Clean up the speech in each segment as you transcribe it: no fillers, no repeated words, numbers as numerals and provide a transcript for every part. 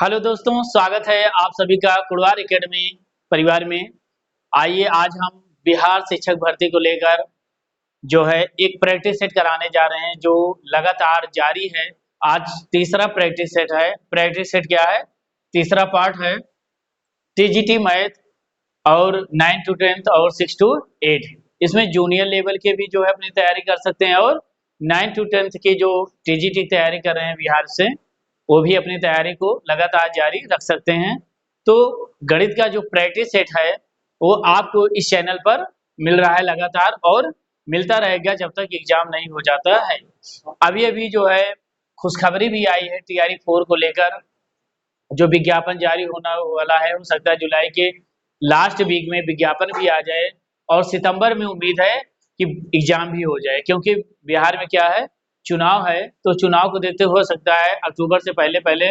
Hello दोस्तों, स्वागत है आप सभी का कुड़वार एकेडमी परिवार में। आइए आज हम बिहार शिक्षक भर्ती को लेकर जो है एक प्रैक्टिस सेट कराने जा रहे हैं जो लगातार जारी है। आज तीसरा प्रैक्टिस सेट है। प्रैक्टिस सेट क्या है? तीसरा पार्ट है टीजीटी मैथ और 9 टू 10 और 6 टू 8। इसमें जूनियर लेवल के भी जो है अपनी तैयारी कर सकते हैं और 9 टू 10 की जो टीजीटी तैयारी कर रहे हैं बिहार से, वो भी अपनी तैयारी को लगातार जारी रख सकते हैं। तो गणित का जो प्रैक्टिस सेट है वो आपको इस चैनल पर मिल रहा है लगातार और मिलता रहेगा जब तक एग्जाम नहीं हो जाता है। अभी अभी जो है खुशखबरी भी आई है टीआरई 4 को लेकर। जो विज्ञापन जारी होना वाला है, हो सकता है जुलाई के लास्ट वीक में विज्ञापन भी आ जाए और सितंबर में उम्मीद है कि एग्जाम भी हो जाए, क्योंकि बिहार में क्या है, चुनाव है। तो चुनाव को देखते हुए हो सकता है अक्टूबर से पहले पहले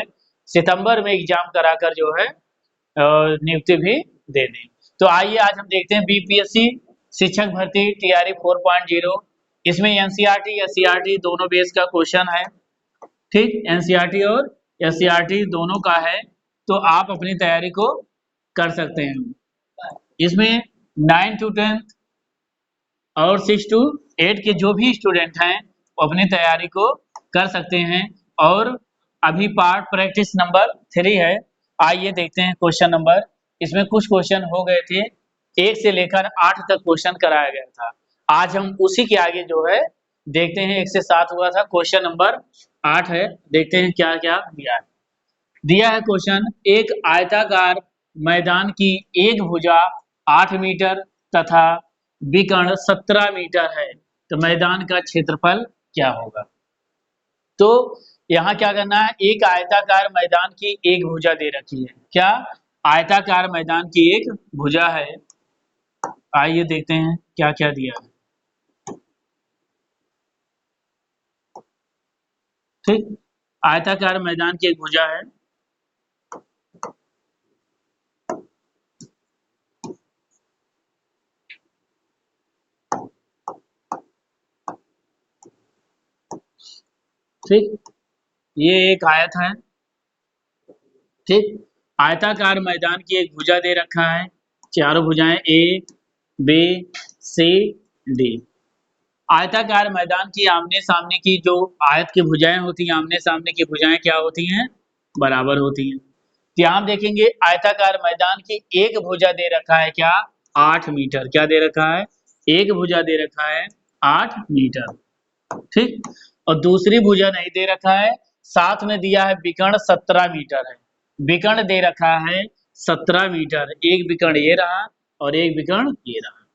सितंबर में एग्जाम कराकर जो है नियुक्ति भी दे दें। तो आइए आज हम देखते हैं बीपीएससी शिक्षक भर्ती टीआरई 4.0। इसमें एनसीईआरटी एससीईआरटी दोनों बेस का क्वेश्चन है। ठीक, एनसीईआरटी और एससीईआरटी दोनों का है, तो आप अपनी तैयारी को कर सकते हैं। इसमें 9 टू 10 और 6 टू 8 के जो भी स्टूडेंट हैं वो अपनी तैयारी को कर सकते हैं। और अभी पार्ट प्रैक्टिस नंबर 3 है। आइए देखते हैं क्वेश्चन नंबर। इसमें कुछ क्वेश्चन हो गए थे, 1 से लेकर 8 तक क्वेश्चन कराया गया था। आज हम उसी के आगे जो है देखते हैं, 1 से 7 हुआ था, क्वेश्चन नंबर 8 है। देखते हैं क्या क्या दिया है। दिया है क्वेश्चन, एक आयताकार मैदान की एक भुजा 8 मीटर तथा विकर्ण 17 मीटर है, तो मैदान का क्षेत्रफल क्या होगा? तो यहाँ क्या करना है, एक आयताकार मैदान की एक भुजा दे रखी है। क्या? आयताकार मैदान की एक भुजा है। आइए देखते हैं क्या क्या दिया है। ठीक, आयताकार मैदान की एक भुजा है। ठीक, ये एक आयत है। ठीक, आयताकार मैदान की एक भुजा दे रखा है, चारों भुजाएं ए बी सी डी। आयताकार मैदान की आमने सामने की जो आयत की भुजाएं होती हैं, आमने सामने की भुजाएं क्या होती हैं? बराबर होती हैं। तो यहाँ हम देखेंगे आयताकार मैदान की एक भुजा दे रखा है क्या? 8 मीटर। क्या दे रखा है? एक भुजा दे रखा है 8 मीटर। ठीक, और दूसरी भुजा नहीं दे रखा है, साथ में दिया है विकर्ण 17 मीटर है। विकर्ण दे रखा है 17 मीटर, एक विकर्ण ये रहा और एक विकर्ण ये रहा,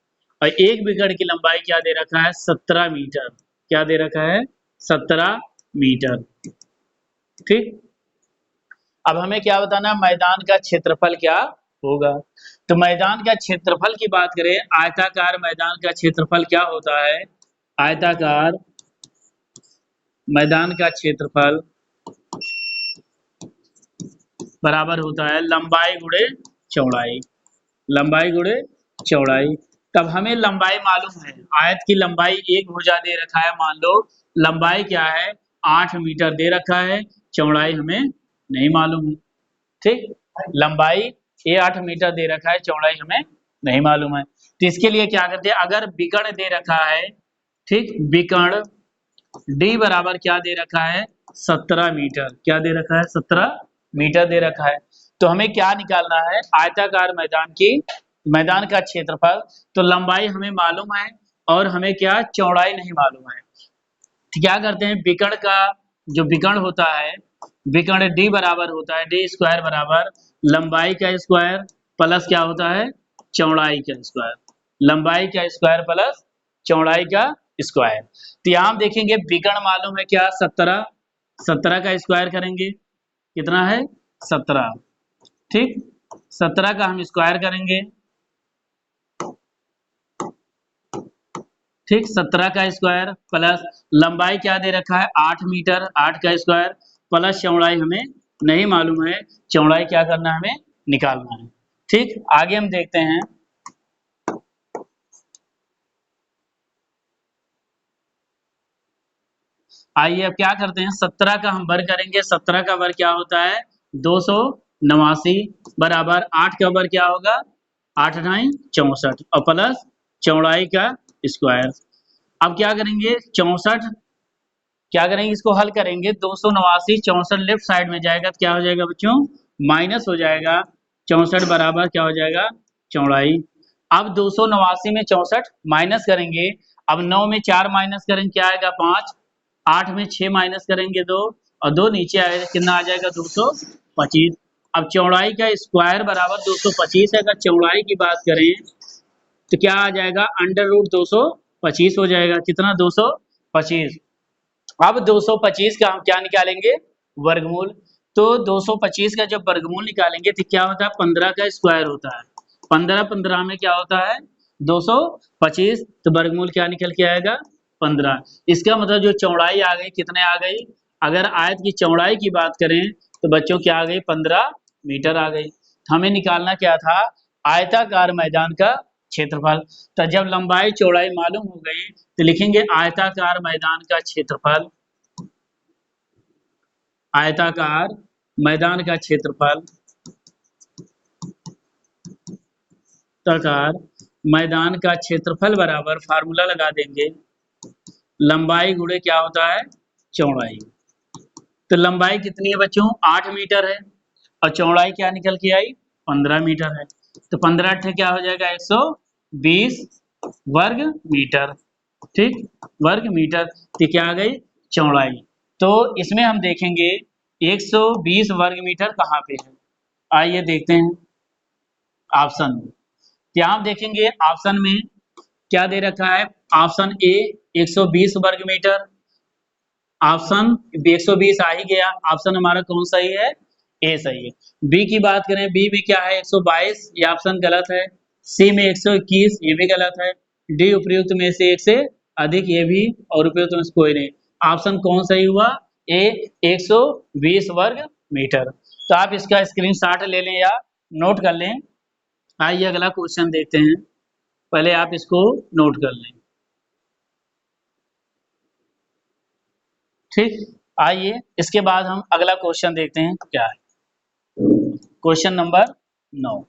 और एक विकर्ण की लंबाई क्या दे रखा है? 17 मीटर। क्या दे रखा है? 17 मीटर। ठीक, अब हमें क्या बताना है, मैदान का क्षेत्रफल क्या होगा। तो मैदान का क्षेत्रफल की बात करें, आयताकार मैदान का क्षेत्रफल क्या होता है? आयताकार मैदान का क्षेत्रफल बराबर होता है लंबाई गुणे चौड़ाई। लंबाई गुणे चौड़ाई। तब हमें लंबाई मालूम है, आयत की लंबाई एक भुजा दे रखा है, मान लो लंबाई क्या है? 8 मीटर दे रखा है, चौड़ाई हमें नहीं मालूम है। ठीक, लंबाई ये 8 मीटर दे रखा है, चौड़ाई हमें नहीं मालूम है। तो इसके लिए क्या करते हैं, अगर विकर्ण दे रखा है, ठीक, विकर्ण डी बराबर क्या दे रखा है? 17 मीटर। क्या दे रखा है? 17 मीटर दे रखा है। तो हमें क्या निकालना है, आयताकार मैदान की मैदान का क्षेत्रफल। तो लंबाई हमें मालूम है और हमें क्या, चौड़ाई नहीं मालूम है। तो क्या करते हैं, विकर्ण का जो विकर्ण होता है, विकर्ण डी बराबर होता है डी स्क्वायर बराबर लंबाई का स्क्वायर प्लस क्या होता है? चौड़ाई का स्क्वायर। लंबाई का स्क्वायर प्लस चौड़ाई का स्क्वायर। तो यहाँ हम देखेंगे विकर्ण मालूम है क्या? 17। 17 का स्क्वायर करेंगे, कितना है? 17। ठीक, 17 का हम स्क्वायर करेंगे। ठीक, 17 का स्क्वायर प्लस लंबाई क्या दे रखा है? 8 मीटर, 8 का स्क्वायर प्लस चौड़ाई हमें नहीं मालूम है, चौड़ाई क्या करना है? हमें निकालना है। ठीक, आगे हम देखते हैं। आइए अब क्या करते हैं, 17 का हम वर्ग करेंगे। 17 का वर्ग क्या होता है? 289 बराबर 8 का वर्ग क्या होगा, 8 9 64 और प्लस चौड़ाई का स्क्वायर। अब क्या करेंगे, 64 क्या करेंगे, इसको हल करेंगे, 289 64 लेफ्ट साइड में जाएगा तो क्या हो जाएगा बच्चों, माइनस हो जाएगा। 64 बराबर क्या हो जाएगा, चौड़ाई। अब 289 में 64 माइनस करेंगे, अब 9 में 4 माइनस करेंगे क्या आएगा 5, 8 में 6 माइनस करेंगे 2 और 2 नीचे आएगा, कितना आ जाएगा 225। अब चौड़ाई का स्क्वायर बराबर 225 है, अगर चौड़ाई की बात करें तो क्या आ जाएगा, अंडर रूट 225 हो जाएगा, कितना 225। अब 225 का हम क्या निकालेंगे, वर्गमूल। तो 225 का जब वर्गमूल निकालेंगे तो क्या होता है, 15 का स्क्वायर होता है, 15 15 में क्या होता है 225, तो वर्गमूल क्या निकल के आएगा 15। इसका मतलब जो चौड़ाई आ गई कितने आ गई, अगर आयत की चौड़ाई की बात करें तो बच्चों क्या आ गई 15 मीटर आ गई। हमें निकालना क्या था, आयताकार मैदान का क्षेत्रफल। तो जब लंबाई चौड़ाई मालूम हो गई तो लिखेंगे आयताकार मैदान का क्षेत्रफल, आयताकार मैदान का क्षेत्रफल, आयताकार मैदान का क्षेत्रफल बराबर फार्मूला लगा देंगे, लंबाई गुणे क्या होता है चौड़ाई। तो लंबाई कितनी है बच्चों 8 मीटर है और चौड़ाई क्या निकल के आई 15 मीटर है। तो 15 अट्ठे क्या हो जाएगा 120 वर्ग मीटर, ठीक, वर्ग मीटर। तो क्या आ गई चौड़ाई। तो इसमें हम देखेंगे 120 वर्ग मीटर कहाँ पे है, आइए देखते हैं ऑप्शन में। यहाँ हम देखेंगे ऑप्शन में क्या दे रखा है, ऑप्शन ए 120 वर्ग मीटर, ऑप्शन 120 आ ही गया, ऑप्शन हमारा कौन सही है, ए सही है। बी की बात करें, बी में क्या है 122, ये ऑप्शन गलत है। सी में 121, ये भी गलत है। डी उपयुक्त में से एक से अधिक, ये भी, और उपयुक्त में से कोई नहीं। ऑप्शन कौन सही हुआ, ए 120 वर्ग मीटर। तो आप इसका स्क्रीनशॉट ले लें या नोट कर लें। आइए अगला क्वेश्चन देखते हैं, पहले आप इसको नोट कर लें, ठीक। आइए इसके बाद हम अगला क्वेश्चन देखते हैं क्या है, क्वेश्चन नंबर 9।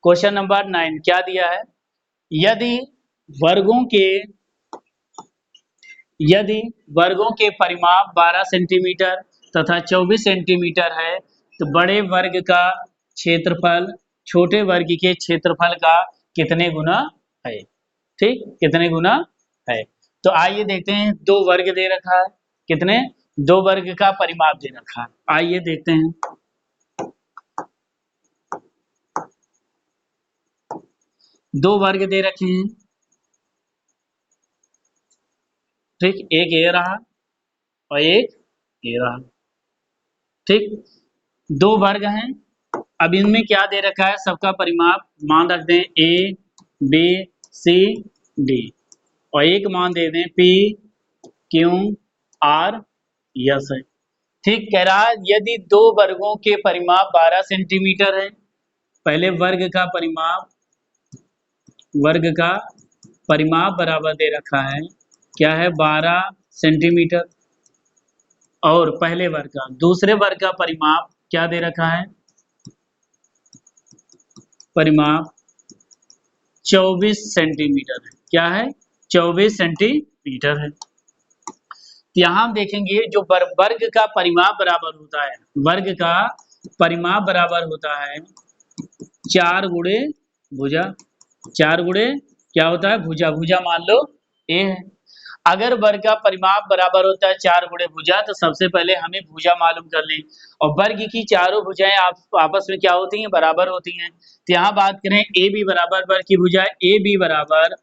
क्वेश्चन नंबर 9 क्या दिया है, यदि वर्गों के यदि वर्गों के परिमाप 12 सेंटीमीटर तथा 24 सेंटीमीटर है तो बड़े वर्ग का क्षेत्रफल छोटे वर्ग के क्षेत्रफल का कितने गुना है, ठीक, कितने गुना है। तो आइए देखते हैं, दो वर्ग दे रखा है, कितने, दो वर्ग का परिमाप दे रखा है, आइए देखते हैं। दो वर्ग दे रखे हैं, ठीक, एक ये रहा और एक ये रहा, ठीक, दो वर्ग हैं। अब इनमें क्या दे रखा है, सबका परिमाप मान रख दें ए बी सी डी और एक मान दे दें पी क्यू आर यस है, ठीक। कह रहा है यदि दो वर्गों के परिमाप 12 सेंटीमीटर है, पहले वर्ग का परिमाप बराबर दे रखा है क्या है 12 सेंटीमीटर, और पहले वर्ग का, दूसरे वर्ग का परिमाप क्या दे रखा है, परिमाप 24 सेंटीमीटर है, क्या है 24 सेंटीमीटर है। तो यहां हम देखेंगे जो वर्ग का परिमाप बराबर होता है, वर्ग का परिमाप बराबर होता है 4 गुणे भुजा, 4 गुणे क्या होता है भुजा, भुजा मान लो ए है। अगर वर्ग का परिमाप बराबर होता है 4 गुणे भुजा तो सबसे पहले हमें भुजा मालूम कर लें, और वर्ग की चारों भुजाएं आपस में क्या होती हैं, बराबर होती हैं। तो यहाँ बात करें ए बी बराबर वर्ग की भुजा ए बी बराबर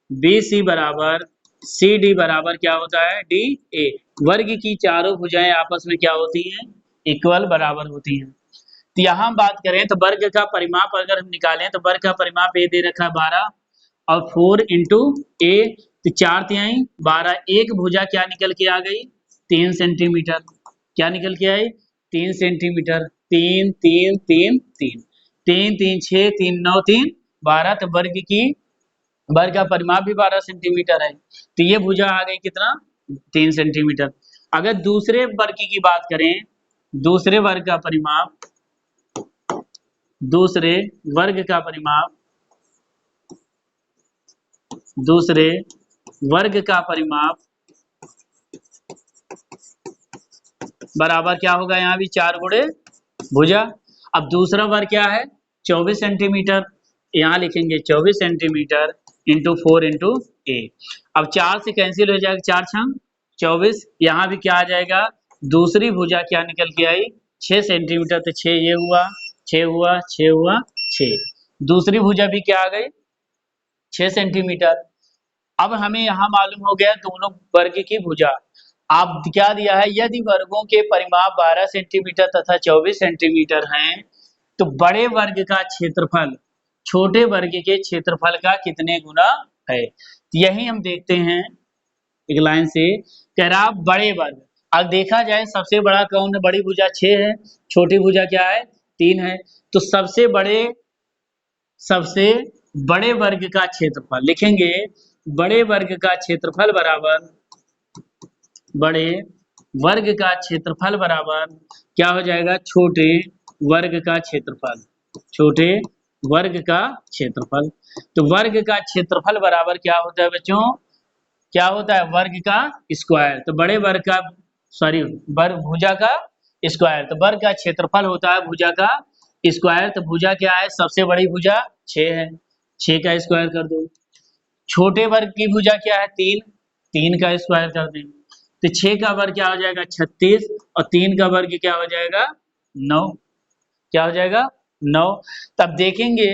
बी सी बराबर सी डी बराबर क्या होता है डी ए, वर्ग की चारों भुजाएं आपस में क्या होती हैं, इक्वल बराबर होती हैं। तो यहाँ बात करें तो वर्ग का परिमाप अगर हम निकालें तो वर्ग का परिमाप ए दे रखा है 12 और 4 इंटू ए, तो 4 तिहाई 12, एक भुजा क्या निकल के आ गई 3 सेंटीमीटर, क्या निकल के आई 3 सेंटीमीटर, 3 3 3 3 3 3 6 3 9 3 12, तो वर्ग का परिमाप भी 12 सेंटीमीटर है, तो ये भुजा आ गई कितना 3 सेंटीमीटर। अगर दूसरे वर्ग की बात करें दूसरे वर्ग का परिमाप, दूसरे वर्ग का परिमाप, दूसरे वर्ग का परिमाप बराबर क्या होगा, यहाँ भी 4 गुणे भुजा। अब दूसरा वर्ग क्या है, 24 सेंटीमीटर, यहाँ लिखेंगे 24 सेंटीमीटर इंटू 4 इंटू ए। अब 4 से कैंसिल हो जाएगा, 4 छंग 24, यहाँ भी क्या आ जाएगा, दूसरी भुजा क्या निकल के आई, 6 सेंटीमीटर, तो 6 ये हुआ, 6 हुआ, 6 हुआ, 6, दूसरी भुजा भी क्या आ गई, 6 सेंटीमीटर। अब हमें यहाँ मालूम हो गया दोनों वर्ग की भुजा। आप क्या दिया है, यदि वर्गों के परिमाप 12 सेंटीमीटर तथा 24 सेंटीमीटर हैं तो बड़े वर्ग का क्षेत्रफल छोटे वर्ग के क्षेत्रफल का कितने गुना है। यही हम देखते हैं एक लाइन से, कह रहा बड़े वर्ग। अब देखा जाए सबसे बड़ा कौन है, बड़ी भुजा 6 है, छोटी भुजा क्या है 3 है, तो सबसे बड़े वर्ग का क्षेत्रफल लिखेंगे, बड़े वर्ग का क्षेत्रफल बराबर, बड़े वर्ग का क्षेत्रफल बराबर क्या हो जाएगा, छोटे वर्ग का क्षेत्रफल, छोटे वर्ग का क्षेत्रफल। तो वर्ग का क्षेत्रफल बराबर क्या होता है बच्चों, क्या होता है, वर्ग का स्क्वायर। तो बड़े वर्ग का, सॉरी, वर्ग भुजा का स्क्वायर, तो वर्ग का क्षेत्रफल होता है भुजा का स्क्वायर। तो भुजा क्या है, सबसे बड़ी भुजा 6 है, 6 का स्क्वायर कर दो। छोटे वर्ग की भुजा क्या है 3, 3 का स्क्वायर कर देंगे, तो 6 का वर्ग क्या हो जाएगा 36, और 3 का वर्ग क्या हो जाएगा 9, क्या हो जाएगा 9। तब देखेंगे,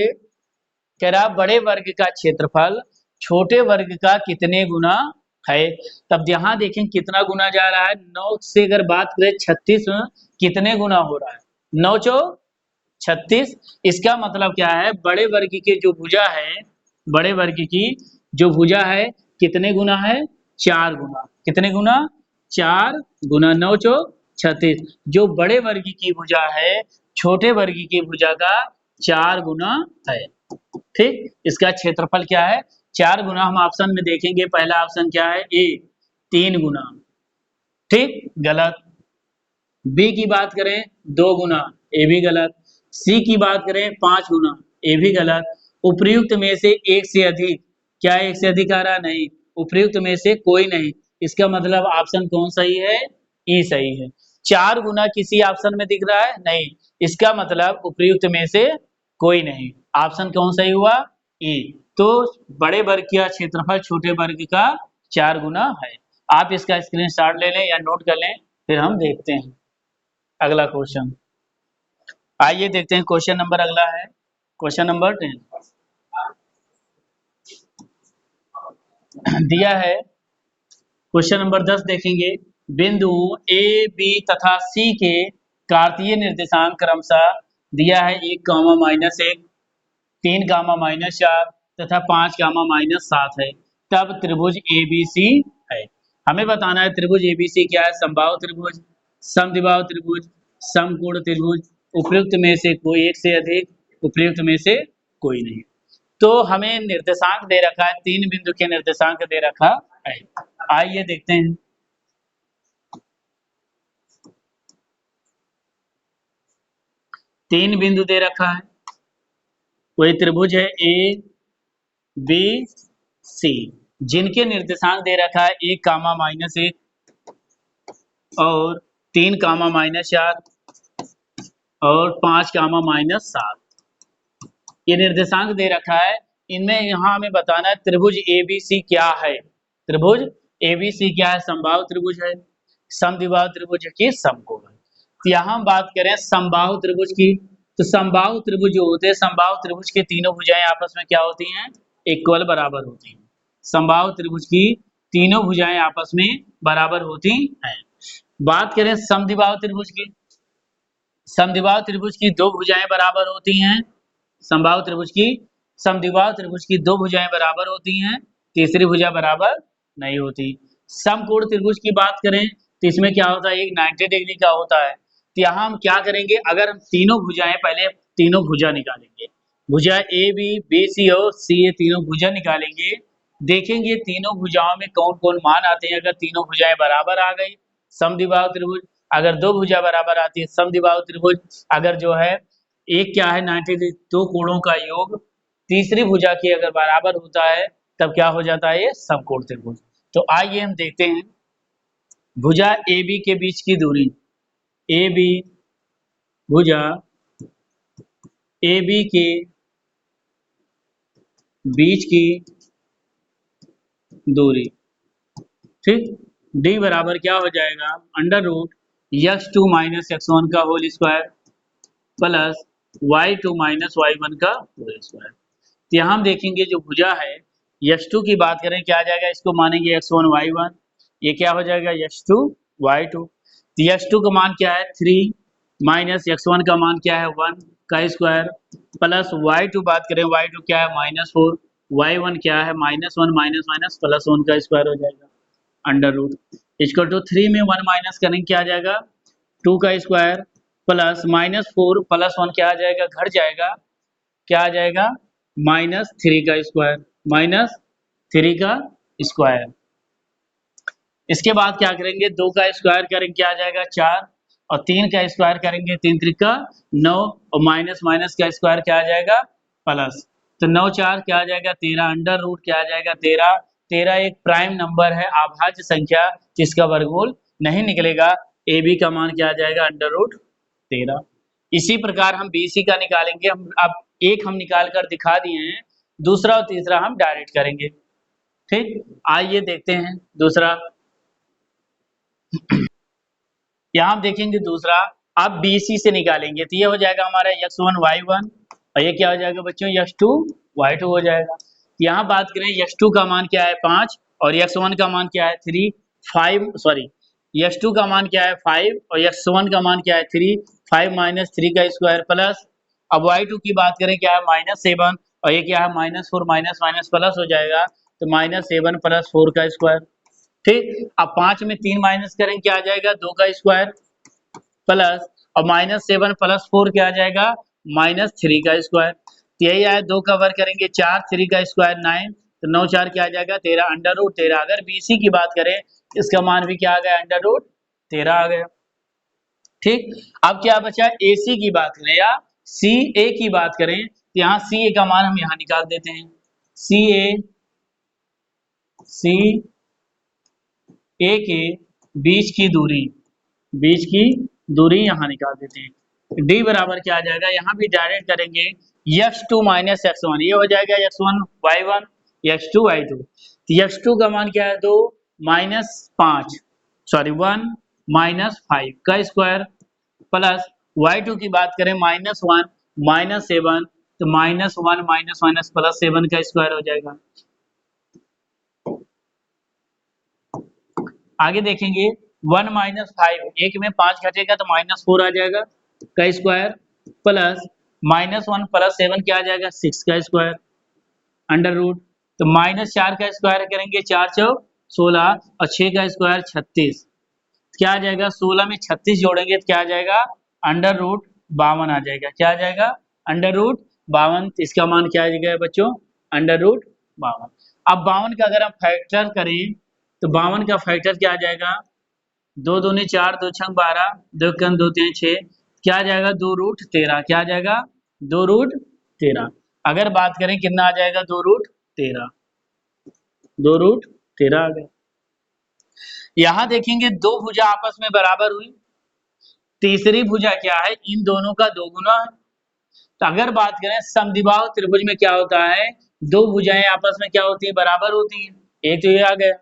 कह रहा बड़े वर्ग का क्षेत्रफल छोटे वर्ग का कितने गुना है। तब यहाँ देखें कितना गुना जा रहा है, 9 से अगर बात करें 36 कितने गुना हो रहा है, 9 चौ 36। इसका मतलब क्या है, बड़े वर्ग की जो भुजा है, बड़े वर्ग की जो भुजा है कितने गुना है, 4 गुना, कितने गुना 4 गुना, 9 चौ 36। जो बड़े वर्ग की भुजा है छोटे वर्ग की भुजा का 4 गुना है। ठीक, इसका क्षेत्रफल क्या है 4 गुना। हम ऑप्शन में देखेंगे, पहला ऑप्शन क्या है, ए 3 गुना, ठीक गलत। बी की बात करें 2 गुना, ए भी गलत। सी की बात करें 5 गुना, ए भी गलत। उपर्युक्त में से एक से अधिक, क्या एक से अधिक आ रहा, नहीं, उपर्युक्त में से कोई नहीं। इसका मतलब ऑप्शन कौन सही है, ई सही है। 4 गुना किसी ऑप्शन में दिख रहा है, नहीं, इसका मतलब उपर्युक्त में से कोई नहीं। ऑप्शन कौन सही हुआ, ई। तो बड़े वर्ग का क्षेत्रफल छोटे वर्ग का 4 गुना है। आप इसका स्क्रीनशॉट ले लें या नोट कर लें, फिर हम देखते हैं अगला क्वेश्चन। आइए देखते हैं क्वेश्चन नंबर अगला है, क्वेश्चन नंबर 10 दिया है। क्वेश्चन नंबर 10 देखेंगे, बिंदु ए बी तथा सी के कार्तीय निर्देशांक क्रमशः दिया है 1 कामा -1, 3 कामा -4 तथा 5 कामा -7 है। तब त्रिभुज ABC है। हमें बताना है त्रिभुज ABC क्या है, समबाहु त्रिभुज, समद्विबाहु त्रिभुज, समकोण त्रिभुज, उपयुक्त में से कोई एक से अधिक, उपयुक्त में से कोई नहीं। तो हमें निर्देशांक दे रखा है, 3 बिंदु के निर्देशांक दे रखा है। आइए देखते हैं। तीन बिंदु दे रखा है, कोई त्रिभुज है A B C, जिनके निर्देशांक दे रखा है 1 कामा -1 और 3 कामा -4 और 5 कामा -7, ये निर्देशांक दे रखा है। इनमें यहाँ हमें बताना है त्रिभुज ABC क्या है। त्रिभुज ABC क्या है, समबाहु त्रिभुज है, समद्विबाहु त्रिभुज है कि समकोण है। तो यहाँ हम बात करें समबाहु त्रिभुज की, तो समबाहु त्रिभुज जो होते हैं, समबाहु त्रिभुज के तीनों भुजाएं आपस में क्या होती हैं, इक्वल बराबर होती हैं। समबाहु त्रिभुज की तीनों भुजाएं आपस में बराबर होती हैं। बात करें समद्विबाहु त्रिभुज की, समद्विबाहु त्रिभुज की दो भुजाएं बराबर होती हैं। समबाहु त्रिभुज की, समद्विबाहु त्रिभुज की दो भुजाएं बराबर होती हैं, तीसरी भुजा बराबर नहीं होती। समकोण त्रिभुज की बात करें तो इसमें क्या होता है, एक 90 डिग्री का होता है। तो यहाँ हम क्या करेंगे, अगर हम तीनों भुजाएं, पहले तीनों भुजा निकालेंगे, भुजा ए बी, बी सी और सी, ये तीनों भुजा निकालेंगे, देखेंगे तीनों भुजाओं में कौन कौन मान आते हैं। अगर तीनों भुजाएं बराबर आ गई समद्विबाहु त्रिभुज, अगर दो भुजा बराबर आती है समद्विबाहु त्रिभुज, अगर जो है एक क्या है 90 दो कोणों का योग तीसरी भुजा के अगर बराबर होता है तब क्या हो जाता है ये समकोण त्रिभुज। तो आइए हम देखते हैं भुजा ए बी के बीच की दूरी, ए बी भुजा ए बी के बीच की दूरी, ठीक, डी बराबर क्या हो जाएगा under root x2 minus x1 का whole square plus y2 minus y1 का होल स्क्वायर। तो यहाँ हम देखेंगे जो भुजा है x2 की बात करें क्या आ जाएगा, इसको मानेंगे x1 y1, ये क्या हो जाएगा x2 y2। तो x2 का मान क्या है 3 माइनस x1 का मान क्या है 1 का स्क्वायर प्लस y2 बात करें y2 क्या है -4, y1 क्या है -1 माइनस माइनस प्लस 1 का स्क्वायर हो जाएगा अंडर रूट इक्वल टू 3 में 1 माइनस करेंगे क्या आ जाएगा 2 का स्क्वायर प्लस -4 प्लस 1 क्या आ जाएगा घट जाएगा, क्या आ जाएगा -3 का स्क्वायर, -3 का स्क्वायर। इसके बाद क्या करेंगे 2 का स्क्वायर करेंगे क्या आ जाएगा 4 और 3 का स्क्वायर करेंगे 3 त्रिका 9 और माइनस माइनस का स्क्वायर क्या आ जाएगा प्लस, तो 9 4 क्या आ जाएगा 13 अंडर रूट क्या आ जाएगा 13। 13 एक प्राइम नंबर है अभाज्य संख्या जिसका वर्गमूल नहीं निकलेगा, ए बी का मान क्या आ जाएगा अंडर रूट 13। इसी प्रकार हम बी सी का निकालेंगे, हम अब एक हम निकाल कर दिखा दिए हैं, दूसरा और तीसरा हम डायरेक्ट करेंगे, ठीक। आइए देखते हैं दूसरा यहाँ हम देखेंगे दूसरा अब BC से निकालेंगे तो ये हो जाएगा हमारा x1 y1 और ये क्या हो जाएगा बच्चों x2 y2 हो जाएगा। यहाँ बात करें x2 का मान क्या है 5 और x1 का मान क्या है 3 5 सॉरी x2 का मान क्या है 5 और x1 का मान क्या है 3 5 माइनस 3 का स्क्वायर प्लस, अब y2 की बात करें क्या है -7 और ये क्या है -4 माइनस माइनस प्लस हो जाएगा तो -7 प्लस 4 का स्क्वायर, ठीक। अब 5 में 3 माइनस करें क्या आ जाएगा 2 का स्क्वायर प्लस और -7 प्लस 4 क्या आ जाएगा -3 का स्क्वायर, तो यही आया 2 का वर्ग करेंगे 4 3 का स्क्वायर 9 तो 9 4 क्या आ जाएगा 13 अंडर रूट 13। अगर BC की बात करें इसका मान भी क्या आ गया अंडर रूट 13 आ गया, ठीक। अब क्या बचा AC की बात करें या CA की बात करें तो यहाँ CA का मान हम यहाँ निकाल देते हैं, CA के बीच की दूरी यहाँ निकाल देते हैं, D बराबर क्या आ जाएगा यहाँ भी डायरेक्ट करेंगे x2 माइनस x1 ये हो जाएगा x1 y1 x2 y2, तो x2 का मान क्या है 2 माइनस 5 सॉरी 1 माइनस 5 का स्क्वायर प्लस y2 की बात करें -1 -7 तो -1 माइनस माइनस प्लस 7 का स्क्वायर हो जाएगा। आगे देखेंगे 1 माइनस 5 एक में 5 घटेगा तो -4 आ जाएगा का स्क्वायर प्लस -1 प्लस 7 क्या आ जाएगा 6 का स्क्वायर अंडर रूट, तो -4 का स्क्वायर करेंगे 4 चौक 16 और 6 का स्क्वायर 36 क्या आ जाएगा 16 में 36 जोड़ेंगे तो क्या आ जाएगा अंडर रूट 52 आ जाएगा, क्या आ जाएगा अंडर रूट 52, इसका मान क्या आ जाएगा बच्चों अंडर रूट 52। अब 52 का अगर हम फैक्टर करें तो 52 का फैक्टर क्या आ जाएगा 2 दूनी 4 2 छंग 12 2 कम 2 3 6 क्या आ जाएगा 2 रूट 13, क्या आ जाएगा 2 रूट 13। अगर बात करें कितना आ जाएगा 2 रूट 13, 2 रूट 13 आ गया। यहाँ देखेंगे दो भुजा आपस में बराबर हुई, तीसरी भुजा क्या है इन दोनों का दोगुना है, तो अगर बात करें समद्विबाहु त्रिभुज में क्या होता है दो भुजाएं आपस में क्या होती है बराबर होती है, एक तो ये आ गया।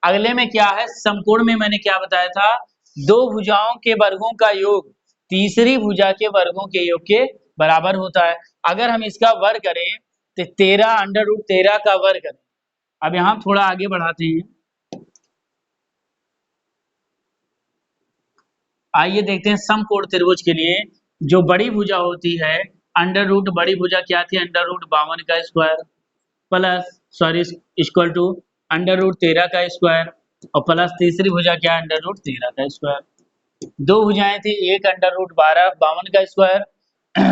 अगले में क्या है समकोण में मैंने क्या बताया था दो भुजाओं के वर्गों का योग तीसरी भुजा के वर्गों के योग के बराबर होता है। अगर हम इसका वर्ग करें तो 13 अंडर रूट 13 का वर्ग करें। अब यहाँ थोड़ा आगे बढ़ाते हैं, आइए देखते हैं समकोण त्रिभुज के लिए जो बड़ी भुजा होती है अंडर रूट बड़ी भुजा क्या थी अंडर रूट 52 का square plus sorry equal to under root 13 का स्क्वायर और प्लस तीसरी भुजा क्या अंडर रूट 13 का स्क्वायर। दो भुजाएं थी एक अंडर रूट 52 का स्क्वायर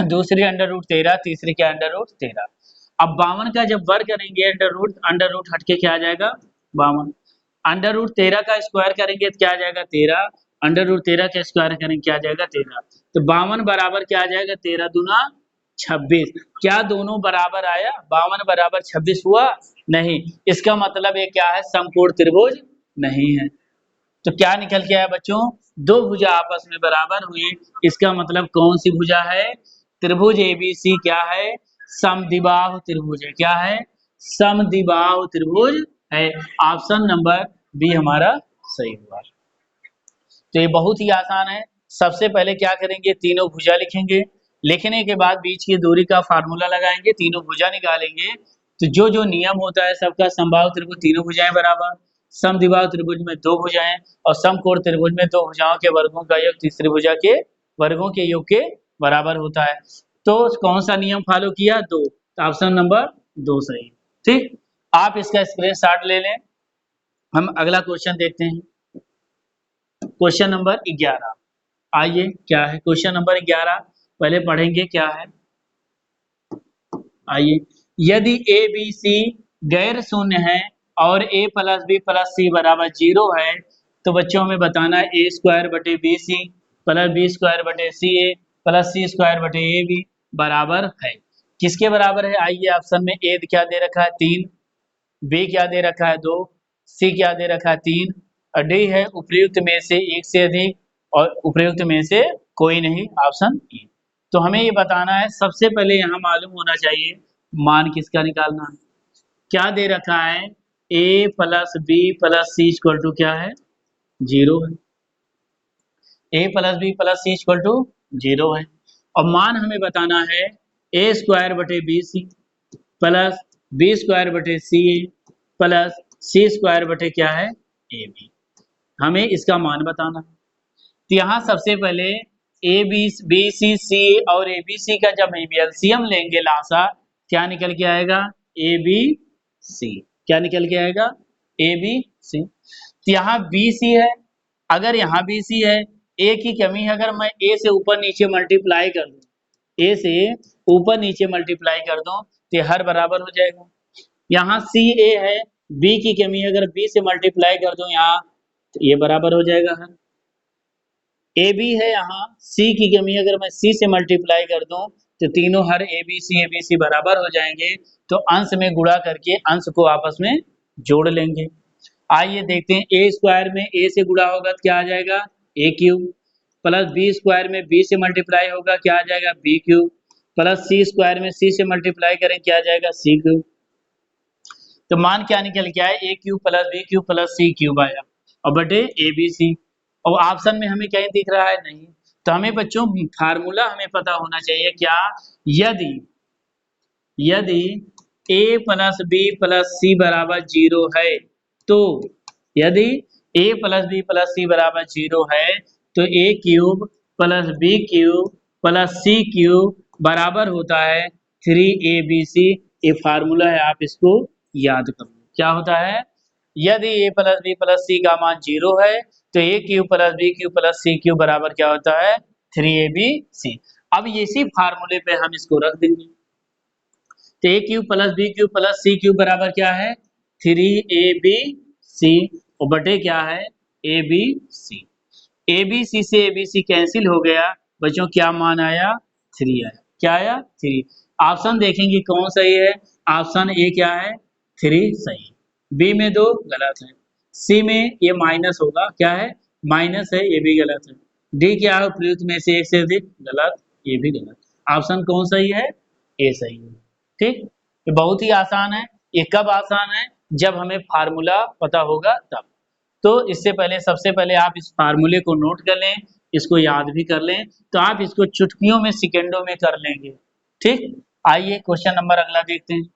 दूसरी अंडर रूट 13 तीसरी क्या अंडर रूट 13। अब 52 का जब वर्ग करेंगे अंडर रूट हटके क्या आ जाएगा 52, अंडर रूट 13 का स्क्वायर करेंगे तो क्या आ जाएगा 13 अंडर रूट 13 का स्क्वायर करेंगे क्या आ जाएगा 13। तो 52 बराबर क्या आ जाएगा 13 दूना 26। क्या दोनों बराबर आया? 52 बराबर 26 हुआ? नहीं। इसका मतलब ये क्या है? समकोण त्रिभुज नहीं है। तो क्या निकल के आया बच्चों? दो भुजा आपस में बराबर हुई। इसका मतलब कौन सी भुजा है? त्रिभुज एबीसी क्या है? समद्विबाहु त्रिभुज है। क्या है? समद्विबाहु त्रिभुज है। ऑप्शन नंबर बी हमारा सही हुआ। तो ये बहुत ही आसान है। सबसे पहले क्या करेंगे? तीनों भुजा लिखेंगे। लिखने के बाद बीच की दूरी का फार्मूला लगाएंगे, तीनों भुजा निकालेंगे। तो जो जो नियम होता है सबका, समबाहु त्रिभुज तीनों भुजाएं बराबर, समद्विबाहु त्रिभुज में दो भुजाएं, और समकोण त्रिभुज में दो भुजाओं के वर्गों का योग तीसरी भुजा के वर्गों के योग के बराबर होता है। तो कौन सा नियम फॉलो किया? दो। तो ऑप्शन नंबर दो सही। ठीक, आप इसका स्क्रीनशॉट ले लें। हम अगला क्वेश्चन देखते हैं। Question number 11। आइए क्या है क्वेश्चन नंबर 11, पहले पढ़ेंगे क्या है। आइए, यदि ए बी सी गैर शून्य है और a plus B plus c बराबर 0 है, तो बच्चों हमें बताना है ए स्क्वायर बटे B C plus B square बटे सी ए प्लस सी स्क्वायर बटे ए बी बराबर है। किसके बराबर है? आइए, ऑप्शन में ए क्या दे रखा है 3, बी क्या दे रखा है 2, सी क्या दे रखा है 3, और डी है उपयुक्त में से एक से अधिक और उपयुक्त में से कोई नहीं, ऑप्शन ए। तो हमें ये बताना है, सबसे पहले यहाँ मालूम होना चाहिए मान किसका निकालना है। क्या दे रखा है? A plus B plus C equal to क्या है? 0 है। A plus B plus C equal to 0 है। और मान हमें बताना है ए स्क्वायर बटे B C plus B square बटे सी ए प्लस सी स्क्वायर बटे क्या है? A B. हमें इसका मान बताना है। तो यहाँ सबसे पहले ए बी सी सी और ए बी सी का जब हम एलसीएम लेंगे लासा, क्या निकल के आएगा? A b c. क्या निकल के आएगा? A b c. तो यहाँ बी सी है, अगर यहाँ बी सी है, ए की कमी है, अगर मैं ए से ऊपर नीचे मल्टीप्लाई कर दूं, ए से ऊपर नीचे मल्टीप्लाई कर दूं तो ये हर बराबर हो जाएगा। यहाँ सी ए है, बी की कमी है, अगर बी से मल्टीप्लाई कर दूं यहाँ तो ये बराबर हो जाएगा हर। ए बी है, यहाँ सी की कमी अगर मैं सी से मल्टीप्लाई कर दूं तो तीनों हर ए बी सी बराबर हो जाएंगे। तो अंश में गुणा करके अंश को आपस में जोड़ लेंगे। आइए देखते हैं, ए स्क्वायर में ए से गुणा होगा तो क्या आ जाएगा? A cube, plus B square में बी से मल्टीप्लाई होगा क्या आ जाएगा? B cube, plus C square में सी से मल्टीप्लाई करें क्या आ जाएगा? C cube. तो मान क्या निकल के आए? A cube plus B cube plus C cube आया, और बटे ए बी सी। और ऑप्शन में हमें क्या दिख रहा है? नहीं। तो हमें बच्चों फार्मूला हमें पता होना चाहिए क्या? यदि यदि a plus B plus c बराबर 0 है, तो यदि a plus B plus c बराबर 0 है तो a cube plus B cube plus C cube बराबर होता है 3abc। ये फार्मूला है, आप इसको याद करो। क्या होता है? यदि a plus B plus c का मान 0 है तो a cube plus B cube plus C cube बराबर क्या होता है? 3abc। अब इसी फार्मूले पे हम इसको रख देंगे। तो A cube plus B cube plus C cube बराबर क्या है? 3abc, और बटे क्या है? abc। abc से abc कैंसिल हो गया बच्चों, क्या मान आया? 3 आया। क्या आया? 3। ऑप्शन देखेंगे कौन सही है? ऑप्शन ए क्या है? 3 सही। बी में 2 गलत है, सी में ये माइनस होगा, क्या है? माइनस है, ये भी गलत है। डी क्या है? उपयुक्त में से एक से अधिक, गलत, ये भी गलत। ऑप्शन कौन सही है? ए सही है। ठीक, ये बहुत ही आसान है। ये कब आसान है? जब हमें फार्मूला पता होगा तब। तो इससे पहले, सबसे पहले आप इस फार्मूले को नोट कर लें, इसको याद भी कर लें, तो आप इसको चुटकियों में सेकेंडों में कर लेंगे। ठीक, आइए क्वेश्चन नंबर अगला देखते हैं।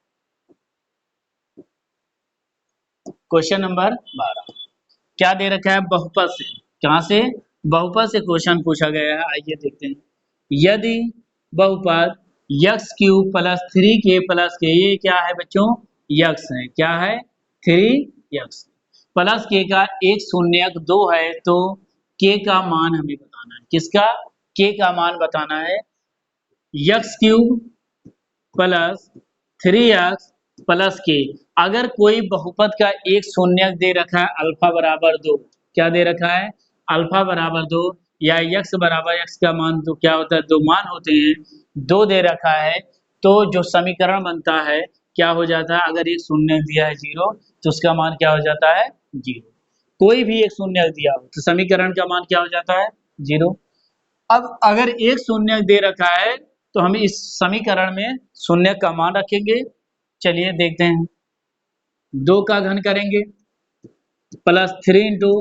क्वेश्चन नंबर 12 क्या दे रखा है? बहुपद से। कहां से? बहुपद से क्वेश्चन पूछा गया है। आइए देखते हैं। यदि बहुपद x cube plus 3k plus के, ये क्या है बच्चों? यक्स है। क्या है? 3x प्लस के का एक शून्यक 2 है, तो k का मान हमें बताना है। किसका? k का मान बताना है। X cube plus 3x plus के, अगर कोई बहुपद का एक शून्यक दे रखा है अल्फा बराबर 2, क्या दे रखा है? अल्फा बराबर 2 या x बराबर x का मान तो क्या होता है, 2 मान होते हैं, 2 दे रखा है, तो जो समीकरण बनता है क्या हो जाता है, अगर एक शून्य दिया है 0 तो उसका मान क्या हो जाता है 0। कोई भी एक शून्य दिया हो तो समीकरण का मान क्या हो जाता है 0। अब अगर एक शून्य दे रखा है तो हम इस समीकरण में शून्य का मान रखेंगे। चलिए देखते हैं, 2 का घन करेंगे प्लस 3 इंटू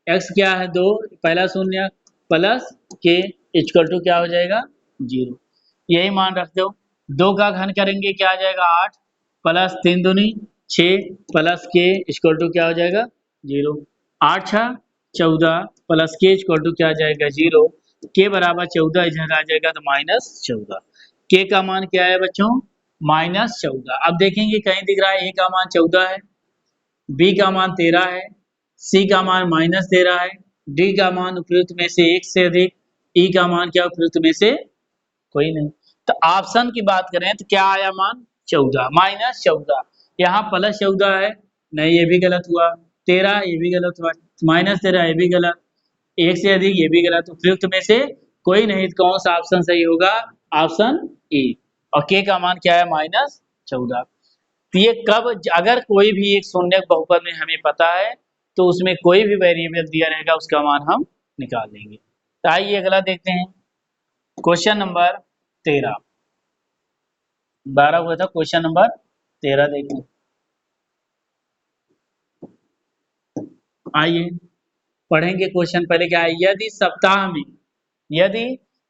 एक्स क्या है 2 पहला शून्य प्लस के इक्वल टू क्या हो जाएगा 0। यही मान रखते हो। 2 का घन करेंगे क्या आ जाएगा 8 प्लस 3 दूनी 6 प्लस के इक्वल टू क्या हो जाएगा 0। 8 6 14 प्लस के इक्वल टू क्या आ जाएगा 0। के बराबर 14 इधर आ जाएगा तो -14। के का मान क्या है बच्चों -14। अब देखेंगे कहीं दिख रहा है ए का मान 14 है, बी का मान 13 है, सी का मान -13 है, डी का मान उपयुक्त में से एक से अधिक, ई का मान क्या उपयुक्त में से कोई नहीं। तो ऑप्शन की बात करें तो क्या आया मान 14 -14। यहाँ +14 है, नहीं ये भी गलत हुआ, 13 ये भी गलत हुआ, -13 ये भी गलत, एक से अधिक ये भी गलत, उपयुक्त में से कोई नहीं। तो कौन सा ऑप्शन सही होगा, ऑप्शन ए। और के का मान क्या है -14। तो ये कब, अगर कोई भी एक शून्य बहुपद में हमें पता है तो उसमें कोई भी वेरिएबल दिया रहेगा उसका मान हम निकाल लेंगे। तो आइए अगला देखते हैं, क्वेश्चन नंबर 13। 12 हुआ था, क्वेश्चन नंबर 13 देखें। आइए पढ़ेंगे क्वेश्चन। पहले क्या है, यदि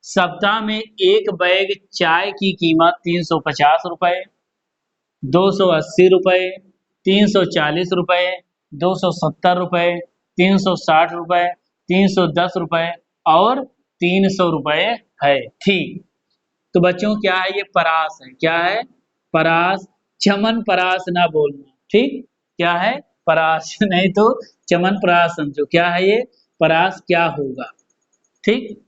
सप्ताह में एक बैग चाय की कीमत 350 रुपए, 280 रुपए, 340 रुपए, 270 रुपए, 360 रुपए, 310 रुपए और 300 रुपए है, ठीक। तो बच्चों क्या है, ये परास है, क्या है परास, चमन परास ना बोलना, ठीक। क्या है परास नहीं तो चमन परास समझो, क्या है ये परास क्या होगा, ठीक।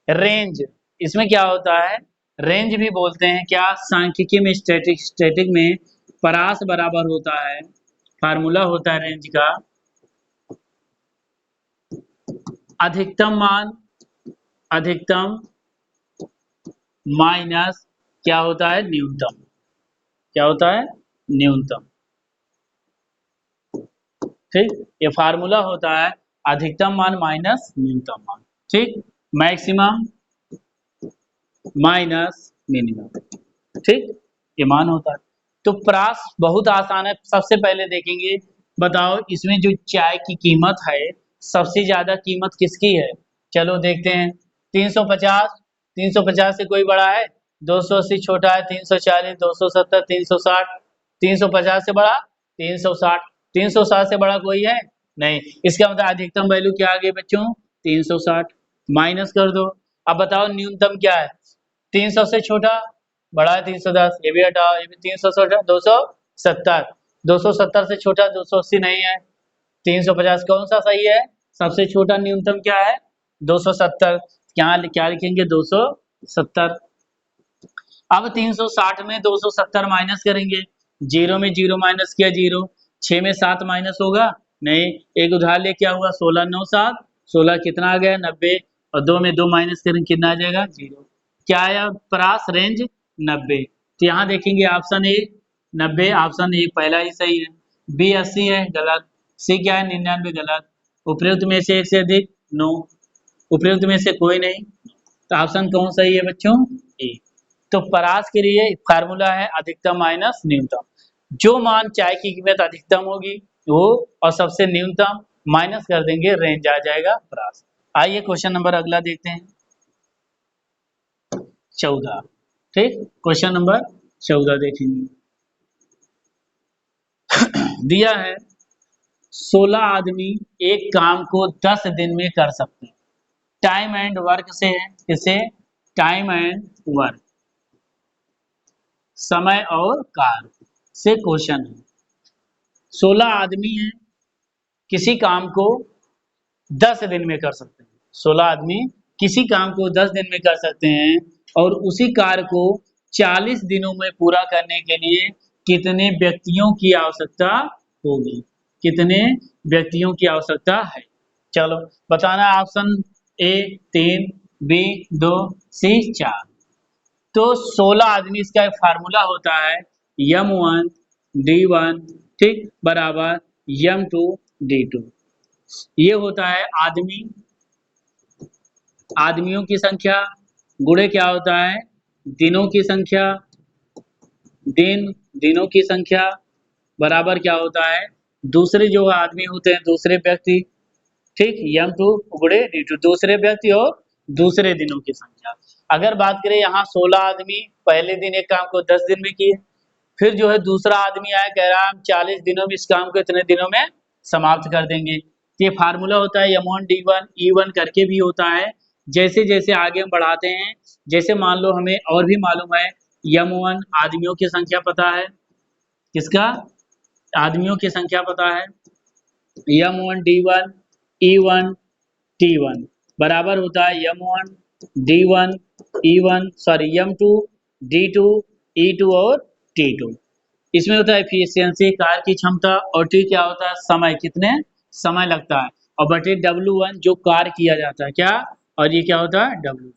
रेंज, इसमें क्या होता है, रेंज भी बोलते हैं, क्या सांख्यिकी में स्टैटिक में परास बराबर होता है, फार्मूला होता है रेंज का, अधिकतम मान, अधिकतम माइनस क्या होता है न्यूनतम, क्या होता है न्यूनतम, ठीक। ये फार्मूला होता है अधिकतम मान माइनस न्यूनतम मान, ठीक। मैक्सिमम माइनस मिनिमम, ठीक, ये मान होता है। तो परास बहुत आसान है, सबसे पहले देखेंगे, बताओ इसमें जो चाय की कीमत है सबसे ज्यादा कीमत किसकी है, चलो देखते हैं। 350, 350 से कोई बड़ा है, 280 छोटा है, 340, 270, 360, 350 से बड़ा 360, 360 से बड़ा कोई है नहीं, इसका मतलब अधिकतम वैल्यू क्या आ गई बच्चों 360, माइनस कर दो। अब बताओ न्यूनतम क्या है, 300 से छोटा बड़ा है 310, ये भी हटाओ, ये भी 300 से छोटा 270, 270 से छोटा 280 नहीं है, 350 कौन सा सही है, सबसे छोटा न्यूनतम क्या है 270, यहाँ क्या लिखेंगे 270। अब 360 में 270 माइनस करेंगे, 0 में 0 माइनस किया 0, 6 में 7 माइनस होगा नहीं, एक उधार ले क्या हुआ 16 9 7, 16 कितना आ गया 90, और 2 में 2 माइनस करेंगे कितना आ जाएगा 0। क्या आया परास रेंज 90। तो यहाँ देखेंगे ऑप्शन ए 90, ऑप्शन ए पहला ही सही है, बी 80 है गलत, सी क्या है 99 गलत, उपयुक्त में से एक से अधिक नो, उपयुक्त में से कोई नहीं, तो ऑप्शन कौन सही है बच्चों ए। तो परास के लिए फार्मूला है अधिकतम माइनस न्यूनतम, जो मान चाय की कीमत अधिकतम होगी वो, और सबसे न्यूनतम माइनस कर देंगे, रेंज आ जाएगा परास। आइए क्वेश्चन नंबर अगला देखते हैं 14, ठीक। क्वेश्चन नंबर 14 देखेंगे, दिया है 16 आदमी एक काम को 10 दिन में कर सकते हैं, टाइम एंड वर्क से है, किसे टाइम एंड वर्क, समय और कार्य से क्वेश्चन है। 16 आदमी हैं, किसी काम को 10 दिन में कर सकते हैं, 16 आदमी किसी काम को 10 दिन में कर सकते हैं, और उसी कार्य को 40 दिनों में पूरा करने के लिए कितने व्यक्तियों की आवश्यकता होगी, कितने व्यक्तियों की आवश्यकता है, चलो बताना है ऑप्शन ए 3, बी 2, सी 4। तो 16 आदमी, इसका एक फार्मूला होता है M1 D1 ठीक बराबर M2 D2। ये होता है आदमियों की संख्या गुणे क्या होता है दिनों की संख्या, दिनों की संख्या बराबर क्या होता है दूसरे जो आदमी होते हैं दूसरे व्यक्ति ठीक M2 गुणे D2, दूसरे व्यक्ति और दूसरे दिनों की संख्या। अगर बात करें यहाँ 16 आदमी पहले दिन एक काम को 10 दिन में किए, फिर जो है दूसरा आदमी आया कह रहा है हम 40 दिनों में इस काम को इतने दिनों में समाप्त कर देंगे। ये फार्मूला होता है M1 D1 E1 करके भी होता है। जैसे जैसे आगे हम बढ़ाते हैं, जैसे मान लो हमें और भी मालूम है M1 आदमियों की संख्या पता है, किसका आदमियों की संख्या पता है M1 D1 E1 T1 बराबर होता है M1 D1 E1 sorry M2 D2 E2 और T2। इसमें होता है एफिशिएंसी कार की क्षमता और T क्या होता है समय, कितने समय लगता है और बटे W1 जो कार किया जाता है क्या, और ये क्या होता है W2।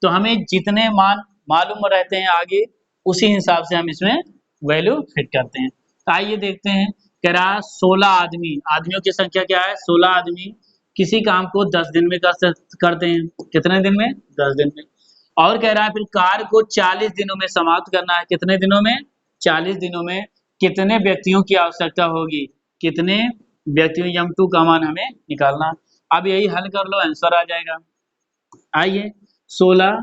तो हमें जितने मान मालूम रहते हैं आगे उसी हिसाब से हम इसमें वैल्यू फिट करते हैं। तो आइए देखते हैं कह रहा 16 आदमी, आदमियों की संख्या क्या है 16 आदमी किसी काम को 10 दिन में करते हैं, कितने दिन में 10 दिन में। और कह रहा है फिर कार को 40 दिनों में समाप्त करना है, कितने दिनों में 40 दिनों में। कितने व्यक्तियों की आवश्यकता होगी, कितने व्यक्तियों M2 का मान हमें निकालना। अब यही हल कर लो आंसर आ जाएगा। आइए 16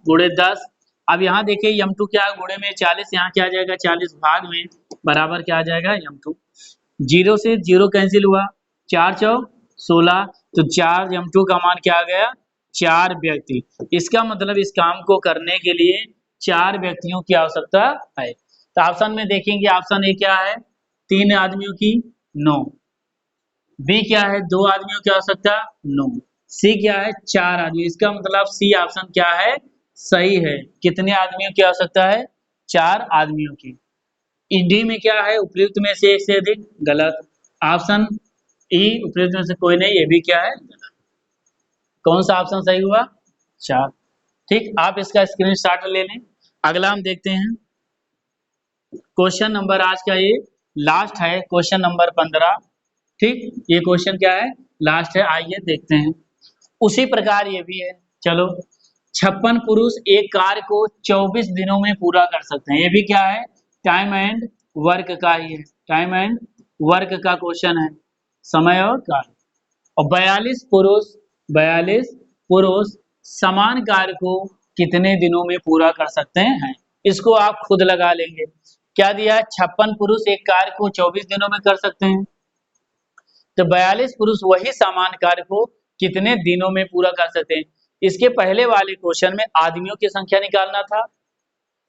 गुणे 10। अब यहाँ देखिए M2 क्या है गुणे में 40, यहाँ क्या आ जाएगा 40 भाग में बराबर क्या आ जाएगा M2। 0 से 0 कैंसिल हुआ, 4 चौक 16, तो 4 M2 का मान क्या आ गया 4 व्यक्ति। इसका मतलब इस काम को करने के लिए 4 व्यक्तियों की आवश्यकता है। तो ऑप्शन में देखेंगे ऑप्शन ए क्या है 3 आदमियों की 9, बी क्या है 2 आदमियों की आवश्यकता 9, सी क्या है 4 आदमी। इसका मतलब सी ऑप्शन क्या है सही है। कितने आदमियों की आवश्यकता है 4 आदमियों की। डी में क्या है उपयुक्त में से एक से अधिक, गलत। ऑप्शन ई उपयुक्त में से कोई नहीं, ये भी क्या है गलत। कौन सा ऑप्शन सही हुआ 4। ठीक, आप इसका स्क्रीनशॉट ले लें। अगला हम देखते हैं क्वेश्चन नंबर आज का ये लास्ट है, क्वेश्चन नंबर 15। ठीक, ये क्वेश्चन क्या है लास्ट है, आइए देखते हैं। उसी प्रकार ये भी है, चलो 56 पुरुष एक कार्य को 24 दिनों में पूरा कर सकते हैं। ये भी क्या है टाइम एंड वर्क का ही है, टाइम एंड वर्क का क्वेश्चन है, समय और कार्य। और 42 पुरुष समान कार्य को कितने दिनों में पूरा कर सकते हैं, इसको आप खुद लगा लेंगे। क्या दिया है 56 पुरुष एक कार्य को 24 दिनों में कर सकते हैं, तो 42 पुरुष वही समान कार्य को कितने दिनों में पूरा कर सकते हैं। इसके पहले वाले क्वेश्चन में आदमियों की संख्या निकालना था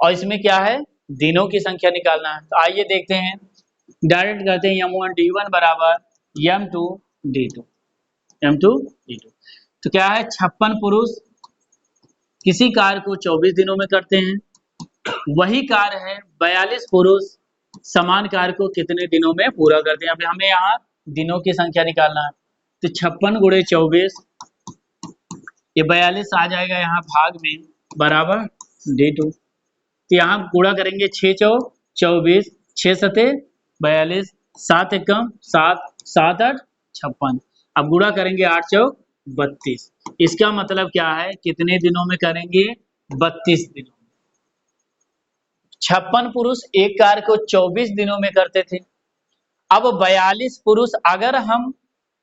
और इसमें क्या है दिनों की संख्या निकालना है। तो आइए देखते हैं, डायरेक्ट करते हैं M1 D1 बराबर M2 D2, M2 D2। तो क्या है 56 पुरुष किसी कार्य को 24 दिनों में करते हैं, वही कार्य है 42 पुरुष समान कार्य को कितने दिनों में पूरा करते हैं। अभी हमें यहाँ दिनों की संख्या निकालना है, तो 56 गुणे 24, ये 42 आ जाएगा यहाँ भाग में बराबर D2। तो यहाँ गुणा करेंगे 6 चौक 24, 6 सते 42, 7 एकम 7, 7 8 56। अब गुणा करेंगे 8 चौक 32। इसका मतलब क्या है कितने दिनों में करेंगे 32 दिनों में। 56 पुरुष एक कार्य को 24 दिनों में करते थे। अब 42 पुरुष, अगर हम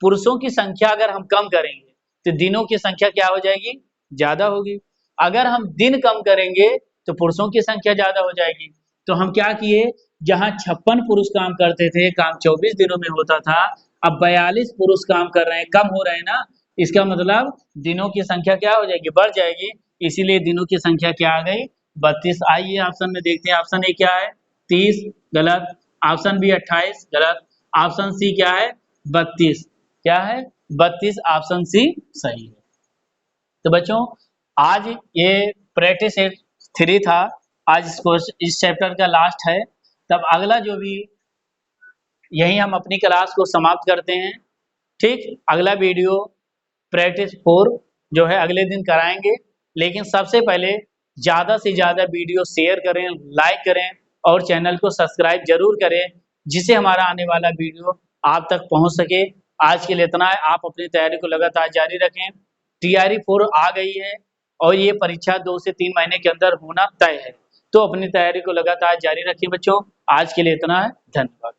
पुरुषों की संख्या अगर हम कम करेंगे तो दिनों की संख्या क्या हो जाएगी ज्यादा होगी। अगर हम दिन कम करेंगे तो पुरुषों की संख्या ज्यादा हो जाएगी। तो हम क्या किए, जहां 56 पुरुष काम करते थे काम 24 दिनों में होता था, अब 42 पुरुष काम कर रहे हैं, कम हो रहे हैं ना, इसका मतलब दिनों की संख्या क्या हो जाएगी बढ़ जाएगी। इसीलिए दिनों की संख्या क्या आ गई 32। आइए ऑप्शन में देखते हैं, ऑप्शन ए क्या है 30, गलत। ऑप्शन बी 28, गलत। ऑप्शन सी क्या है 32, क्या है 32, ऑप्शन सी सही है। तो बच्चों आज ये प्रैक्टिस 3 था, आज इस चैप्टर का लास्ट है। तब अगला जो भी यहीं हम अपनी क्लास को समाप्त करते हैं। ठीक, अगला वीडियो प्रैक्टिस 4 जो है अगले दिन कराएंगे। लेकिन सबसे पहले ज़्यादा से ज़्यादा वीडियो शेयर करें, लाइक करें और चैनल को सब्सक्राइब जरूर करें, जिससे हमारा आने वाला वीडियो आप तक पहुंच सके। आज के लिए इतना है, आप अपनी तैयारी को लगातार जारी रखें। तैयारी 4 आ गई है और ये परीक्षा 2 से 3 महीने के अंदर होना तय है, तो अपनी तैयारी को लगातार जारी रखें बच्चों। आज के लिए इतना है, धन्यवाद।